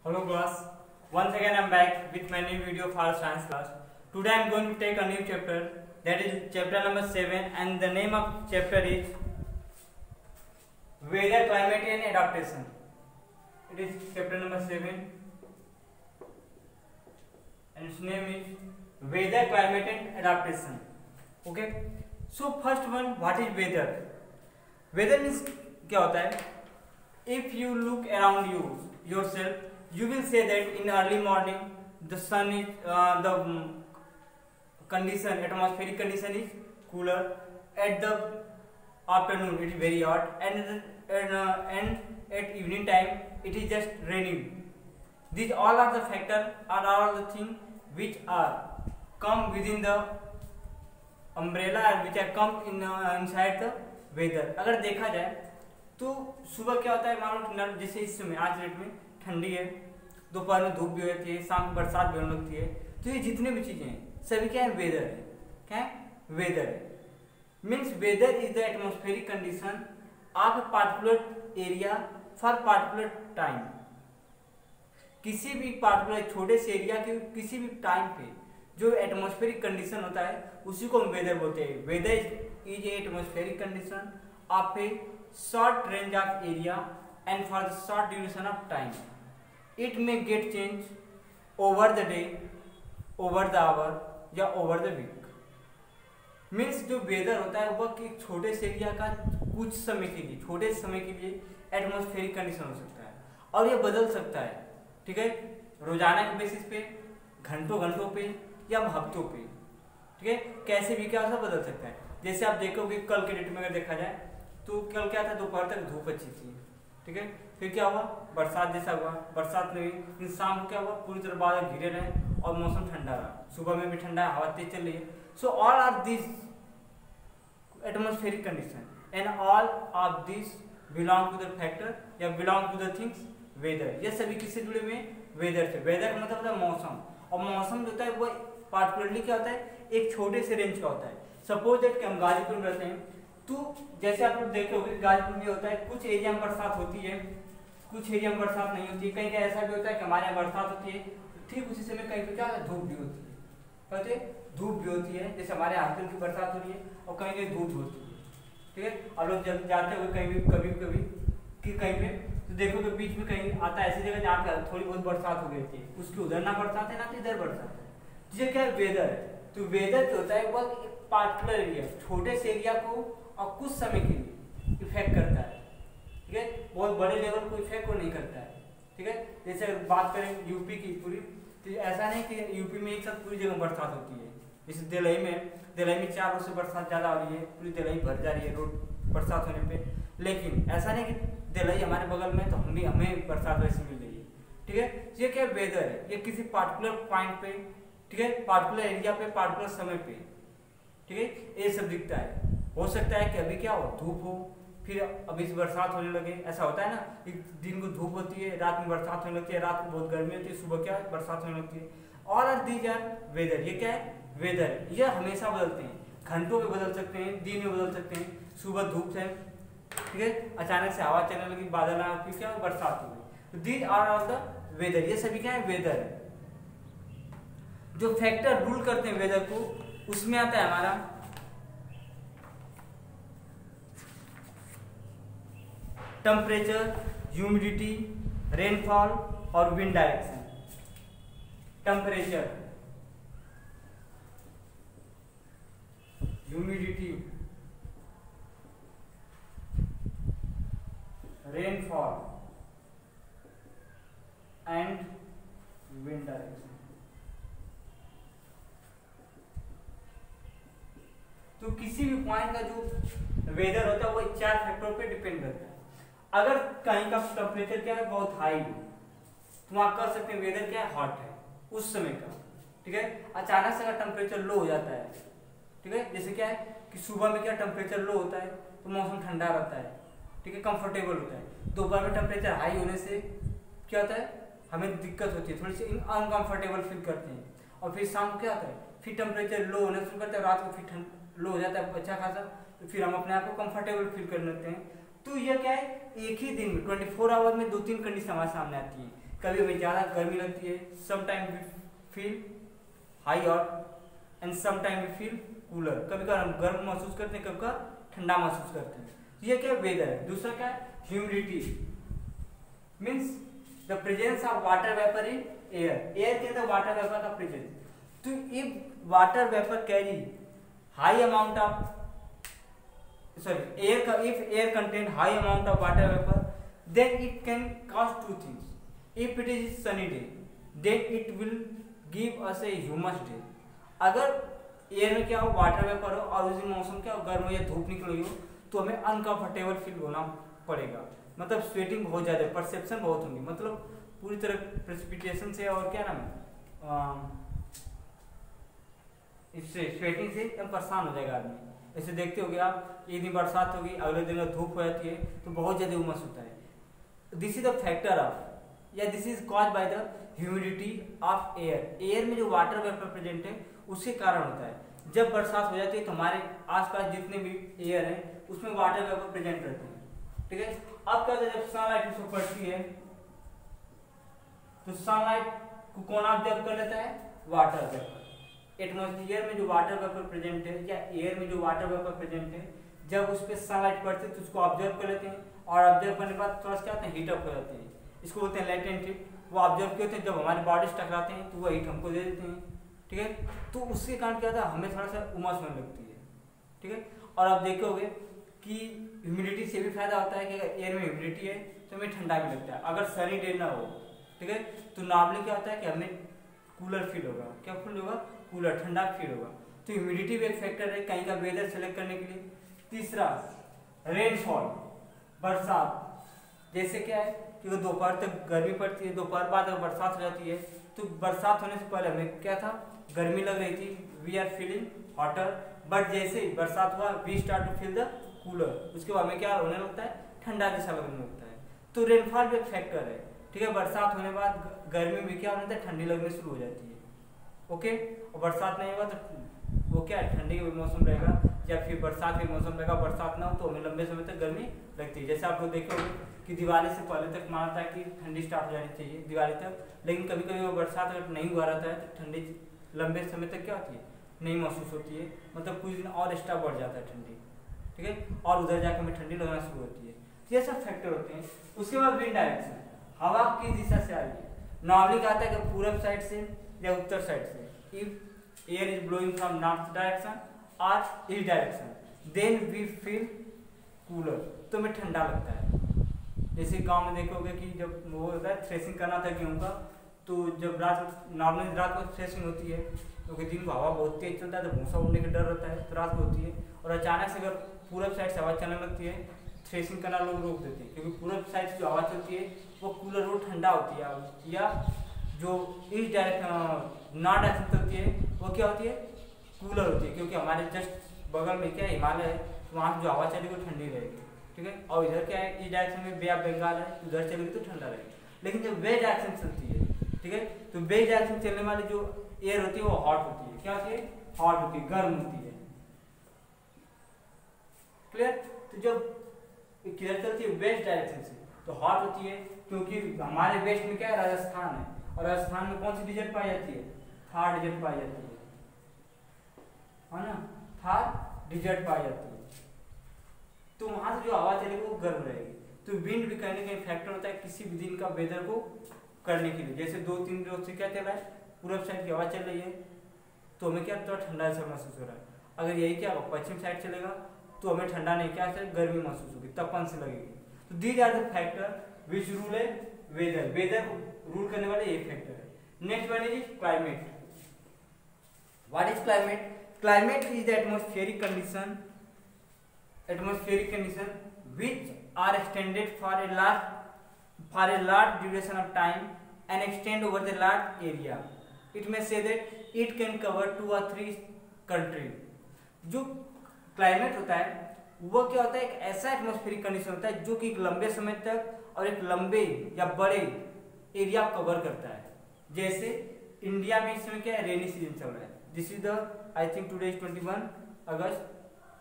Hello class, once again I am back with my new video for science class. Today I am going to take a new chapter, that is chapter number 7, and the name of chapter is Weather, Climate and Adaptation. It is chapter number 7 and its name is Weather, Climate and Adaptation. Okay, so first one, what is weather? Weather means क्या होता है? If you look around yourself, you will say that in early morning the sun is atmospheric condition is cooler. At the afternoon it is very hot, and at evening time it is just raining. These all are the factors, are all the things which are come within the umbrella and which are come in inside the weather. अगर देखा जाए तो सुबह क्या होता है, मानो जैसे इस समय आज डेट में ठंडी है, दोपहर में धूप भी होती है, शाम को बरसात भी होने लगती है, तो ये जितने भी चीजें हैं सभी क्या है, वेदर है. क्या है? वेदर है. Means weather is the atmospheric condition of a particular area for particular time. किसी भी पार्टिकुलर छोटे से एरिया के किसी भी टाइम पे जो एटमॉस्फेरिक कंडीशन होता है उसी को हम वेदर बोलते हैं. Weather is a atmospheric condition of a short range of area and for the short duration of time. It may get changed over the day, over the hour या over the week. Means जो weather होता है वह एक छोटे से area का कुछ समय के लिए, छोटे समय के लिए एटमॉस्फेरिक कंडीशन हो सकता है और यह बदल सकता है. ठीक है, रोजाना के बेसिस पे, घंटों पे या हफ्तों पे. ठीक है, कैसे भी क्या बदल सकता है. जैसे आप देखोगे कल के डेट में अगर देखा जाए तो कल क्या था, दोपहर तक धूप अच्छी थी. ठीक है, फिर क्या हुआ, बरसात जैसा हुआ, बरसात में शाम को क्या हुआ, पूरी तरह बादल घिरे रहे और मौसम ठंडा रहा. सुबह में भी ठंडा, हवा तेज चल रही है. So all are this atmospheric condition and all of this belong to the factor या belong to the things weather. ये सभी किससे जुड़े हुए हैं? वेदर से. वेदर का मतलब होता है मौसम, और मौसम जो होता है वो पार्टिकुलरली क्या होता है, एक छोटे से रेंज का होता है. सपोज दैट कि हम गाजीपुर में रहते हैं, तो जैसे आप लोग देखे होंगे गाजीपुर में होता है कुछ एरिया में बरसात होती है, कुछ एरिया में बरसात नहीं होती है. कहीं कहीं ऐसा भी होता है कि हमारे यहाँ बरसात होती है, ठीक उसी समय कहीं पे क्या धूप भी होती है. कहते धूप भी होती है, जैसे हमारे यहाँ हल्की बरसात हो रही है और कहीं कहीं धूप होती है. ठीक है, और लोग जब जाते हुए कहीं भी कभी कि कहीं पे तो देखोगे बीच में कहीं आता है ऐसी जगह जहाँ पे थोड़ी बहुत बरसात हो गई थी, उसकी उधर ना बरसात है ना तो इधर बरसात है. ये क्या है, वेदर है. तो वेदर जो होता है वह पार्टिकुलर एरिया, छोटे से एरिया को और कुछ समय के लिए इफेक्ट करता है. ठीक है, बहुत बड़े लेवल को इफेक्ट को नहीं करता है. ठीक है, जैसे अगर बात करें यूपी की पूरी, तो ऐसा नहीं कि यूपी में एक साथ पूरी जगह बरसात होती है. जैसे दिल्ली में 4 रोज से बरसात ज़्यादा हो रही है, पूरी दिल्ली भर जा रही है रोड बरसात होने पे. लेकिन ऐसा नहीं कि दिल्ली हमारे बगल में तो हमें बरसात वैसे मिल रही है. ठीक है, ये क्या वेदर है, ये किसी पार्टिकुलर पॉइंट पे, ठीक है, पार्टिकुलर एरिया पे, पार्टिकुलर समय पे. ठीक है, ये सब दिखता है. हो सकता है कि अभी क्या हो, धूप हो, फिर अभी से बरसात होने लगे. ऐसा होता है ना, दिन को धूप होती है, रात में बरसात होने लगती है, रात को बहुत गर्मी होती है, सुबह क्या बरसात होने लगती है. All are these are weather. ये क्या है, वेदर. ये हमेशा बदलते हैं, घंटों में बदल सकते हैं, दिन में बदल सकते हैं. सुबह धूप है, ठीक है, अचानक से हवा चलने लगी, बादल आया, फिर क्या बरसात हो गई. तो these are all the weather. ये सभी क्या है, वेदर है. जो फैक्टर रूल करते हैं वेदर को, उसमें आता है हमारा टेम्परेचर, ह्यूमिडिटी, रेनफॉल और wind direction. Temperature, humidity, rainfall and wind direction. तो किसी भी पॉइंट का जो वेदर होता है वो 4 फैक्टरों पे डिपेंड करता है. अगर कहीं का टेम्परेचर क्या है, बहुत हाई हो, तो आप कह सकते हैं वेदर क्या है, हॉट है उस समय का. ठीक है, अचानक से अगर टेम्परेचर लो हो जाता है, ठीक है, जैसे क्या है कि सुबह में क्या टेम्परेचर लो होता है तो मौसम ठंडा रहता है. ठीक है, कंफर्टेबल होता है. दोपहर में टेम्परेचर हाई होने से क्या होता है, हमें दिक्कत होती है, थोड़ी सी अनकंफर्टेबल फील करते हैं. और फिर शाम को क्या होता है, फिर टेम्परेचर लो होना शुरू करता है, रात को फिर लो हो जाता है अच्छा खासा, तो फिर हम अपने आप को कंफर्टेबल फील करने लगते हैं. तो यह क्या है, एक ही दिन में 24 आवर में 2-3 कंडीशन हमारे सामने आती है. कभी हमें ज़्यादा गर्मी लगती है, some time we feel high hot and some time we feel cooler, कभी कभी हम गर्म महसूस करते हैं, कभी कभी ठंडा महसूस करते हैं। ये क्या वेदर है। दूसरा क्या है humidity, means the presence of water vapour in air, air के अंदर वाटर वेपर का प्रेजेंस। तो if water vapour carry high amount of if air contain high amount of water vapor, then it can cause two things. If it is sunny day, then it will give us a hummus day. अगर air में क्या हो water vapour हो और उस दिन मौसम क्या हो गर्म हो या धूप निकली हो तो हमें अनकंफर्टेबल फील होना पड़ेगा, मतलब स्वेटिंग बहुत ज्यादा, परसेप्शन बहुत होंगी, मतलब पूरी तरह प्रेसिपिटेशन से और क्या नाम इससे स्वेटिंग से एकदम परेशान हो जाएगा आदमी। ऐसे देखते होगे आप, एक दिन बरसात होगी अगले दिन धूप हो जाती है तो बहुत ज्यादा उमस होता है। This is the factor of या this is cause by the humidity of air, air में जो वाटर वेपर प्रेजेंट है उसके कारण होता है। जब बरसात हो जाती है तो हमारे आसपास जितने भी एयर है उसमें वाटर वेपर प्रेजेंट रहते हैं, ठीक है। अब क्या होता है जब सनलाइट उसमें पड़ती है तो सनलाइट को कौन ऑब्जर्व कर लेता है, वाटर वेपर। एटमॉस्फेयर में जो वाटर वेपर प्रेजेंट है या एयर में जो वाटर वेपर प्रेजेंट है, जब उस पर सनलाइट पड़ती है तो उसको ऑब्जर्व कर लेते हैं और ऑब्जर्व करने के बाद थोड़ा सा क्या होता है हीट अप हो जाते हैं, इसको बोलते हैं लेटेंट हीट। वो ऑब्जर्व किए होते हैं, जब हमारे बॉडी से टकराते हैं तो वो हीट हमको दे देते हैं, ठीक है। तो उसके कारण क्या होता है हमें थोड़ा सा उमस होने लगती है, ठीक है। और आप देखोगे कि ह्यूमिडिटी से भी फायदा होता है कि अगर एयर में ह्यूमिडिटी है तो हमें ठंडा भी लगता है। अगर सनी डे ना हो, ठीक है, तो नॉर्मली क्या होता है कि हमें कूलर फील होगा, क्या फील होगा, कूलर, ठंडा फील होगा। तो ह्यूमिडिटी भी एक फैक्टर है कहीं का वेदर सेलेक्ट करने के लिए। तीसरा रेनफॉल, बरसात। जैसे क्या है कि दोपहर तक गर्मी पड़ती है, दोपहर बाद अगर बरसात हो जाती है तो बरसात होने से पहले हमें क्या था, गर्मी लग रही थी, we are feeling hotter, but जैसे ही बरसात हुआ we start to feel the cooler, उसके बाद हमें क्या होने लगता है, ठंडा जैसा लगने लगता है। तो रेनफॉल भी एक फैक्टर है, ठीक है। बरसात होने के बाद गर्मी में क्या होता है, ठंडी लगने शुरू हो जाती है, ओके। और बरसात नहीं होगा तो वो क्या है, ठंडी का मौसम रहेगा या फिर बरसात का मौसम रहेगा, बरसात ना हो तो हमें लंबे समय तक गर्मी लगती है। जैसे आप लोग देखोगे कि दिवाली से पहले तक माना था कि ठंडी स्टार्ट हो जानी चाहिए दिवाली तक, लेकिन कभी कभी वो बरसात अगर नहीं हुआ रहता है तो ठंडी लंबे समय तक क्या होती है, नहीं महसूस होती है, मतलब कुछ दिन और एक्स्ट्रा बढ़ जाता है ठंडी, ठीक है, और उधर जाकर हमें ठंडी लगना शुरू होती है। ये सब फैक्टर होते हैं। उसके बाद विंड डायरेक्शन, हवा किस दिशा से आ रही है। नॉर्मली क्या आता है कि पूरब साइड से या उत्तर साइड से। If air is blowing from north direction और east direction then we feel cooler, तो हमें ठंडा लगता है। जैसे गांव में देखोगे कि जब वो होता है थ्रेसिंग करना था गेहूं का, तो जब नॉर्मली रात को थ्रेसिंग होती है क्योंकि दिन को हवा बहुत तेज चलता है तो भूसा उड़ने का डर रहता है, तो रात को होती है। और अचानक से अगर पूरब साइड से हवा चलने लगती है, थ्रेसिंग करना लोग रोक देते हैं क्योंकि पूरब साइड से जो हवा चलती है वो कूलर वो ठंडा होती है, या जो ईस्ट डायरेक्शन नॉर्थ डायरेक्शन चलती है वो क्या होती है, कूलर होती है, क्योंकि हमारे जस्ट बगल में क्या हिमालय है, वहाँ जो हवा चलेगी वो ठंडी रहेगी, ठीक है। और इधर क्या है, इस डायरेक्शन में बे ऑफ बंगाल है, उधर चलेगी तो ठंडा रहेगी। लेकिन जब वेस्ट डायरेक्शन चलती है, ठीक है, तो वेस्ट डायरेक्शन चलने वाली जो एयर होती है वो हॉट होती है, क्या होती है, हॉट होती है, गर्म होती है, क्लियर। तो जब किधर चलती है, वेस्ट डायरेक्शन से, तो हॉट होती है, क्योंकि हमारे वेस्ट में क्या है, राजस्थान है, और राजस्थान में कौन सी डिजिट पाई जाती है, थार डिजिट पाई जाती है ना, थार डिजिट पाई जाती है। तो वहां से जो हवा चलेगी वो गर्म रहेगी। तो विंड भी कहीं ना कहीं फैक्टर होता है किसी भी दिन का वेदर को करने के लिए। जैसे 2-3 रोज से क्या चल रहा है, पूरब साइड की हवा चल रही है तो हमें क्या थोड़ा ठंडा सा महसूस हो रहा है। अगर यही क्या पश्चिम साइड चलेगा तो हमें ठंडा नहीं, क्या गर्मी महसूस होगी, तपन से लगेगी। तो these are the factor which rule है वेदर, वेदर रूल करने वाले ये फैक्टर है। Next one is climate. What is climate? Climate is the atmospheric condition which are extended for a large duration of time and extend over the large area. It may say that it can cover 2 or 3 countries. जो climate होता है वो क्या होता है, एक ऐसा atmospheric condition होता है जो कि एक लंबे समय तक और एक लंबे या बड़े एरिया कवर करता है। जैसे इंडिया में इस समय क्या है, रेनी सीजन चल रहा है। This is the I think today is 21 August,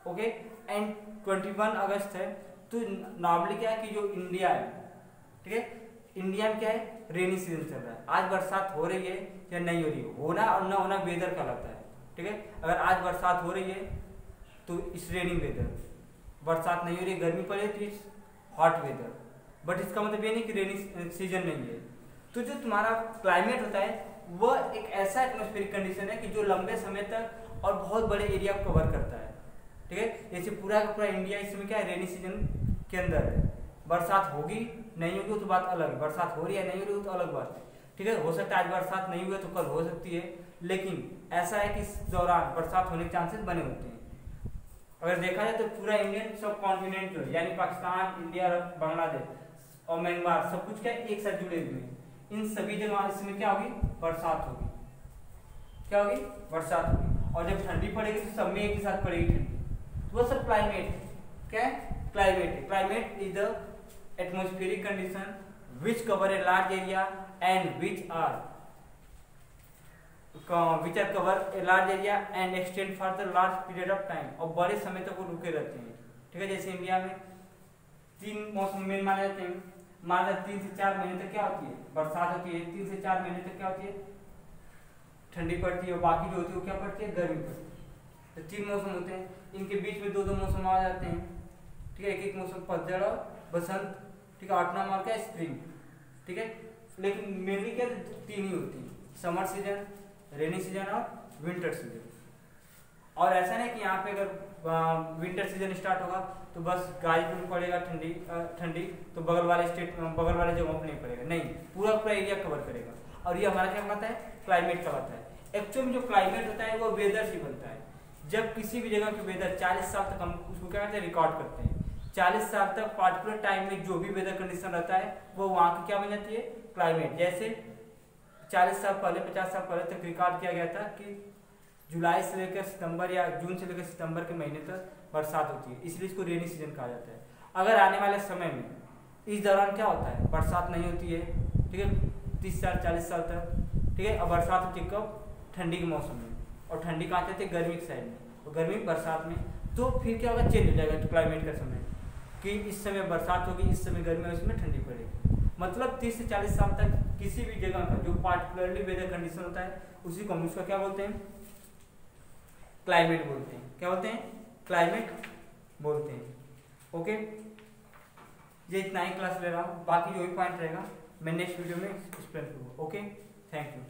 okay, and 21 अगस्त है। तो नॉर्मली क्या है कि जो इंडिया है, ठीक है, इंडिया में क्या है, रेनी सीजन चल रहा है। आज बरसात हो रही है या नहीं हो रही है, होना और ना होना वेदर कहलाता है। ठीक है, अगर आज बरसात हो रही है तो इट्स रेनिंग वेदर, बरसात नहीं हो रही है, गर्मी पड़ रही है तो इट्स हॉट वेदर। बट इसका मतलब ये नहीं कि रेनी सीजन नहीं है। तो जो तुम्हारा क्लाइमेट होता है वह एक ऐसा एटमॉस्फेरिक कंडीशन है कि जो लंबे समय तक और बहुत बड़े एरिया को कवर करता है। ठीक है, जैसे पूरा का पूरा इंडिया इस समय क्या है, रेनी सीजन के अंदर है। बरसात होगी नहीं होगी तो बात अलग है, बरसात हो रही है नहीं हो रही तो अलग बात है। ठीक है, हो सकता है आज बरसात नहीं हुई तो कल हो सकती है, लेकिन ऐसा है कि इस दौरान बरसात होने के चांसेस बने होते हैं। अगर देखा जाए तो पूरा इंडियन सब कॉन्टिनेंट यानी पाकिस्तान, इंडिया, बांग्लादेश और म्यांमार सब कुछ क्या एक साथ जुड़े हुए हैं। इन सभी जगह इसमें क्या होगी, बरसात होगी। क्या होगी, बरसात होगी। और जब ठंडी पड़ेगी तो सब में एक ही साथ पड़ेगी ठंडी। तो वो सब क्लाइमेट क्या है, climate. Climate is the atmospheric condition which cover a large area and which are cover a large area and extend for the large period of time, और बड़े समय तक वो रुके रहते हैं। ठीक है, जैसे इंडिया में 3 मौसम में माने जाते हैं, मान लो 3 से 4 महीने तक क्या होती है, बरसात होती है। 3 से 4 महीने तक क्या होती है, ठंडी पड़ती है, और बाकी जो होती है वो क्या पड़ती है, गर्मी पड़ती है। तो 3 मौसम होते हैं, इनके बीच में 2-2 मौसम आ जाते हैं। ठीक है, एक मौसम पतझड़ और बसंत। ठीक है, 8 नाम और क्या, स्प्रिंग। ठीक है, लेकिन मेनली क्या 3 ही होती है, समर सीजन, रेनी सीजन और विंटर सीजन। और ऐसा नहीं कि यहाँ पे अगर विंटर सीजन स्टार्ट होगा तो बस गाजीपुर में पड़ेगा ठंडी तो बगल वाले स्टेट बगल वाले जगहों पर नहीं पड़ेगा, नहीं, पूरा पूरा एरिया कवर करेगा। और ये हमारा क्या कहलाता है, क्लाइमेट कहलाता है। एक्चुअली जो क्लाइमेट होता है वो वेदर से बनता है। जब किसी भी जगह की वेदर 40 साल तक हम उसको क्या कहते हैं, रिकॉर्ड करते हैं। 40 साल तक पार्टिकुलर टाइम में जो भी वेदर कंडीशन रहता है वो वहाँ की क्या बन जाती है, क्लाइमेट। जैसे 40 साल पहले 50 साल पहले तक रिकॉर्ड किया गया था कि जुलाई से लेकर सितंबर या जून से लेकर सितंबर के महीने तक बरसात होती है, इसलिए इसको रेनी सीजन कहा जाता है। अगर आने वाले समय में इस दौरान क्या होता है, बरसात नहीं होती है। ठीक है, 30 साल 40 साल तक। ठीक है, अब बरसात होती है कब, ठंडी के मौसम में, और ठंडी कहाँ जाती है, गर्मी की साइड में, और गर्मी बरसात में। तो फिर क्या होगा, चेंज हो जाएगा क्लाइमेट का समय, कि इस समय बरसात होगी, इस समय गर्मी होगी, इसमें ठंडी पड़ेगी। मतलब 30 से 40 साल तक किसी भी जगह का जो पार्टिकुलरली वेदर कंडीशन होता है उसी को हम उसका क्या बोलते हैं, क्लाइमेट बोलते हैं। क्या बोलते हैं, क्लाइमेट बोलते हैं। ओके, ये इतना ही क्लास ले रहा हूँ, बाकी जो भी पॉइंट रहेगा मैं नेक्स्ट वीडियो में एक्सप्लेन करूँगा। Okay, thank you.